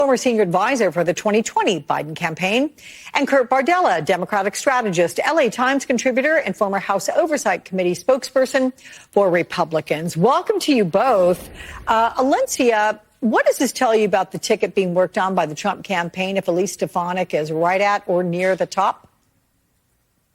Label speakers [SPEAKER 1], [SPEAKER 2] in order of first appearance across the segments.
[SPEAKER 1] former senior advisor for the 2020 Biden campaign, and Kurt Bardella, Democratic strategist, LA Times contributor, and former House Oversight Committee spokesperson for Republicans. Welcome to you both. Alencia, what does this tell you about the ticket being worked on by the Trump campaign if Elise Stefanik is right at or near the top?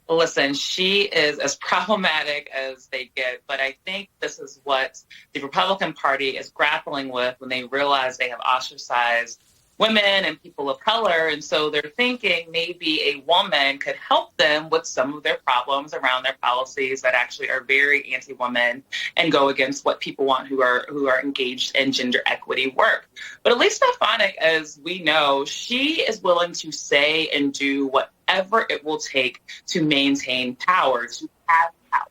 [SPEAKER 2] Listen, she is as problematic as they get, but I think this is what the Republican Party is grappling with when they realize they have ostracized women and people of color. And so they're thinking maybe a woman could help them with some of their problems around their policies that actually are very anti-woman and go against what people want who are engaged in gender equity work. But Elise Stefanik, as we know, she is willing to say and do whatever it will take to maintain power, to have power.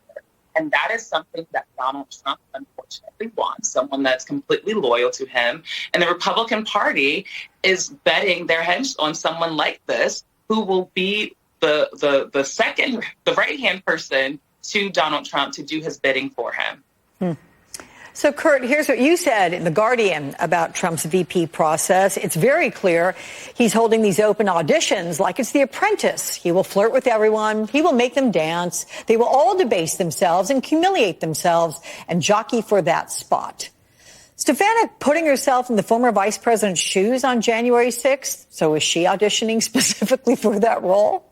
[SPEAKER 2] And that is something that Donald Trump unfortunately wants, someone that's completely loyal to him. And the Republican Party is betting their heads on someone like this, who will be the right-hand person to Donald Trump to do his bidding for him.
[SPEAKER 1] So, Kurt, here's what you said in The Guardian about Trump's VP process. It's very clear he's holding these open auditions like it's The Apprentice. He will flirt with everyone. He will make them dance. They will all debase themselves and humiliate themselves and jockey for that spot. Stefanik putting herself in the former vice president's shoes on January 6th. So is she auditioning specifically for that role?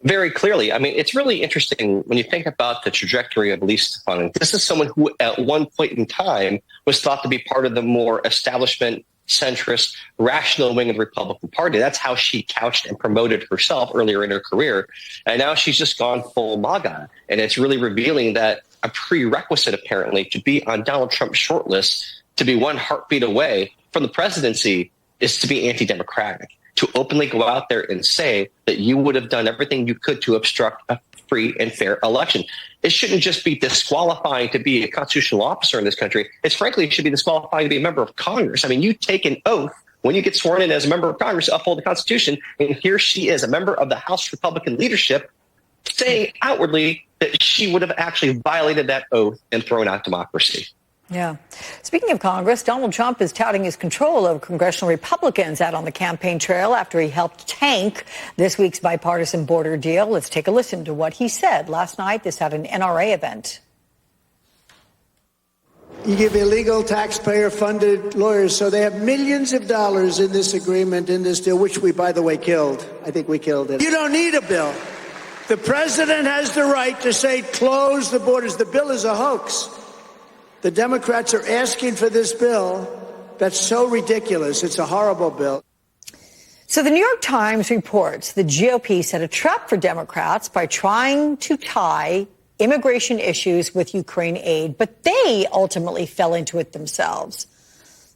[SPEAKER 3] Very clearly. I mean, it's really interesting when you think about the trajectory of Elise Stefanik. This is someone who at one point in time was thought to be part of the more establishment, centrist, rational wing of the Republican Party. That's how she couched and promoted herself earlier in her career. And now she's just gone full MAGA. And it's really revealing that a prerequisite, apparently, to be on Donald Trump's shortlist, to be one heartbeat away from the presidency, is to be anti-democratic, to openly go out there and say that you would have done everything you could to obstruct a free and fair election. It shouldn't just be disqualifying to be a constitutional officer in this country. It should be disqualifying to be a member of Congress. I mean, you take an oath when you get sworn in as a member of Congress to uphold the Constitution, and here she is, a member of the House Republican leadership, saying outwardly that she would have actually violated that oath and thrown out democracy.
[SPEAKER 1] Yeah. Speaking of Congress, Donald Trump is touting his control over congressional Republicans out on the campaign trail after he helped tank this week's bipartisan border deal. Let's take a listen to what he said last night. This at an NRA event.
[SPEAKER 4] You give illegal taxpayer-funded lawyers, so they have millions of dollars in this agreement, in this deal, which we, by the way, killed. I think we killed it. You don't need a bill. The president has the right to say, close the borders. The bill is a hoax. The Democrats are asking for this bill. That's so ridiculous. It's a horrible bill.
[SPEAKER 1] So the New York Times reports the GOP set a trap for Democrats by trying to tie immigration issues with Ukraine aid, but they ultimately fell into it themselves.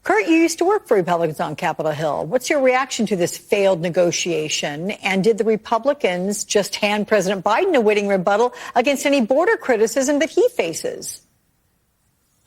[SPEAKER 1] Kurt, you used to work for Republicans on Capitol Hill. What's your reaction to this failed negotiation? And did the Republicans just hand President Biden a witting rebuttal against any border criticism that he faces?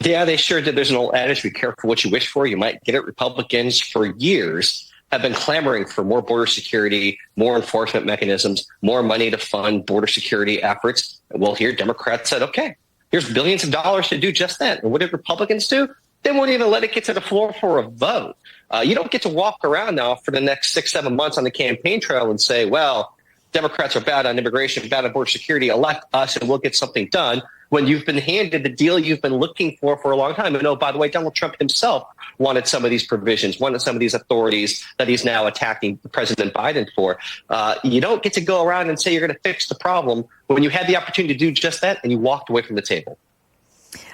[SPEAKER 3] Yeah, they sure did. There's an old adage, be careful what you wish for. You might get it. Republicans for years have been clamoring for more border security, more enforcement mechanisms, more money to fund border security efforts. Well, here, Democrats said, okay, here's billions of dollars to do just that. And what did Republicans do? They won't even let it get to the floor for a vote. You don't get to walk around now for the next 6-7 months on the campaign trail and say, well, Democrats are bad on immigration, bad on border security, elect us and we'll get something done, when you've been handed the deal you've been looking for a long time. And oh, by the way, Donald Trump himself wanted some of these provisions, wanted some of these authorities that he's now attacking President Biden for. You don't get to go around and say you're going to fix the problem when you had the opportunity to do just that and you walked away from the table.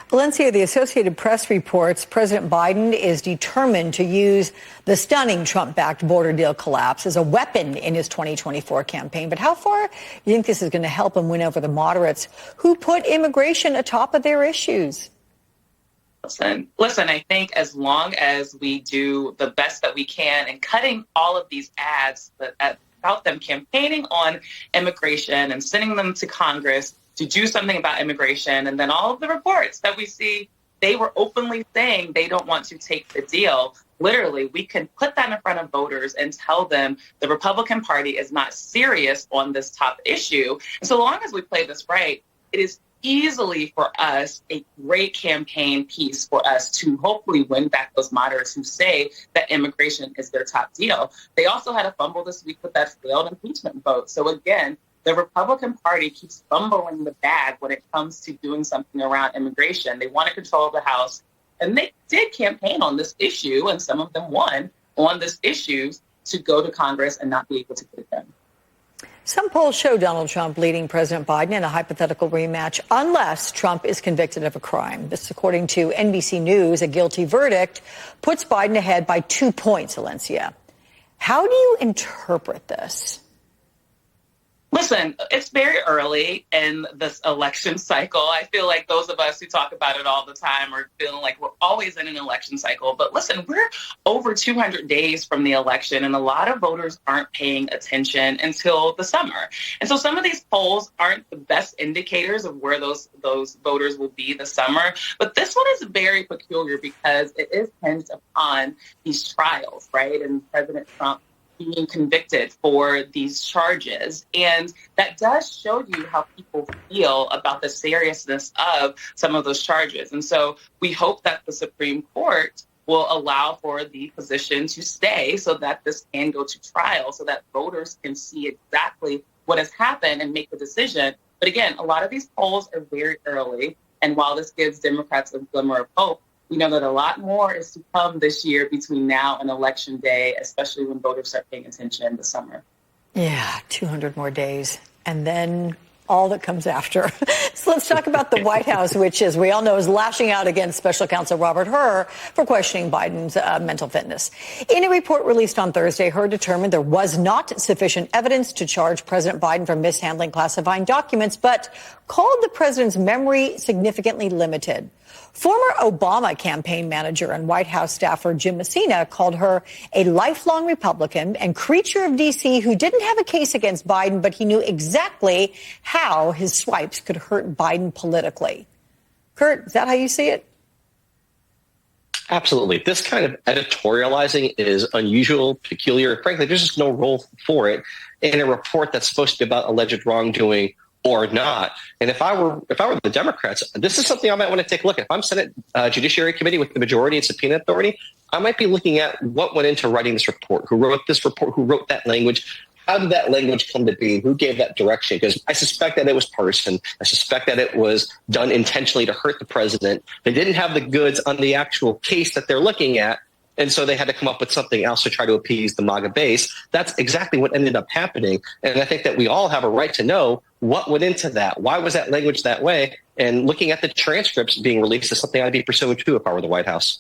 [SPEAKER 1] Valencia, the Associated Press reports President Biden is determined to use the stunning Trump-backed border deal collapse as a weapon in his 2024 campaign. But how far do you think this is going to help him win over the moderates who put immigration atop of their issues?
[SPEAKER 2] Listen, I think as long as we do the best that we can in cutting all of these ads about them campaigning on immigration and sending them to Congress to do something about immigration, and then all of the reports that we see, they were openly saying they don't want to take the deal. Literally, we can put that in front of voters and tell them the Republican Party is not serious on this top issue. And so long as we play this right, it is easily for us a great campaign piece for us to hopefully win back those moderates who say that immigration is their top deal. They also had a fumble this week with that failed impeachment vote. So again, the Republican Party keeps fumbling the bag when it comes to doing something around immigration. They want to control the House, and they did campaign on this issue, and some of them won on this issue to go to Congress and not be able to get it done.
[SPEAKER 1] Some polls show Donald Trump leading President Biden in a hypothetical rematch unless Trump is convicted of a crime. This, according to NBC News, a guilty verdict puts Biden ahead by 2 points, Alencia. How do you interpret this?
[SPEAKER 2] Listen, it's very early in this election cycle. I feel like those of us who talk about it all the time are feeling like we're always in an election cycle. But listen, we're over 200 days from the election, and a lot of voters aren't paying attention until the summer. And so some of these polls aren't the best indicators of where those voters will be this summer. But this one is very peculiar because it is hinged upon these trials, right? And President Trump being convicted for these charges. And that does show you how people feel about the seriousness of some of those charges. And so we hope that the Supreme Court will allow for the position to stay so that this can go to trial, so that voters can see exactly what has happened and make the decision. But again, a lot of these polls are very early. And while this gives Democrats a glimmer of hope, we know that a lot more is to come this year between now and Election Day, especially when voters start paying attention this summer.
[SPEAKER 1] Yeah, 200 more days. And then all that comes after. So let's talk about the White House, which, as we all know, is lashing out against Special Counsel Robert Hur for questioning Biden's mental fitness. In a report released on Thursday, Hur determined there was not sufficient evidence to charge President Biden for mishandling classified documents, but called the president's memory significantly limited. Former Obama campaign manager and White House staffer Jim Messina called Hur a lifelong Republican and creature of D.C. who didn't have a case against Biden, but he knew exactly how his swipes could hurt Biden politically. Kurt, is that how you see it?
[SPEAKER 3] Absolutely. This kind of editorializing is unusual, peculiar. Frankly, there's just no role for it in a report that's supposed to be about alleged wrongdoing or not. And if I were the Democrats, this is something I might want to take a look at. If I'm Senate Judiciary Committee with the majority and subpoena authority, I might be looking at what went into writing this report, who wrote this report, who wrote that language, how did that language come to be, who gave that direction? Because I suspect that it was partisan. I suspect that it was done intentionally to hurt the president. They didn't have the goods on the actual case that they're looking at. And so they had to come up with something else to try to appease the MAGA base. That's exactly what ended up happening. And I think that we all have a right to know what went into that. Why was that language that way? And looking at the transcripts being released is something I'd be pursuing too if I were the White House.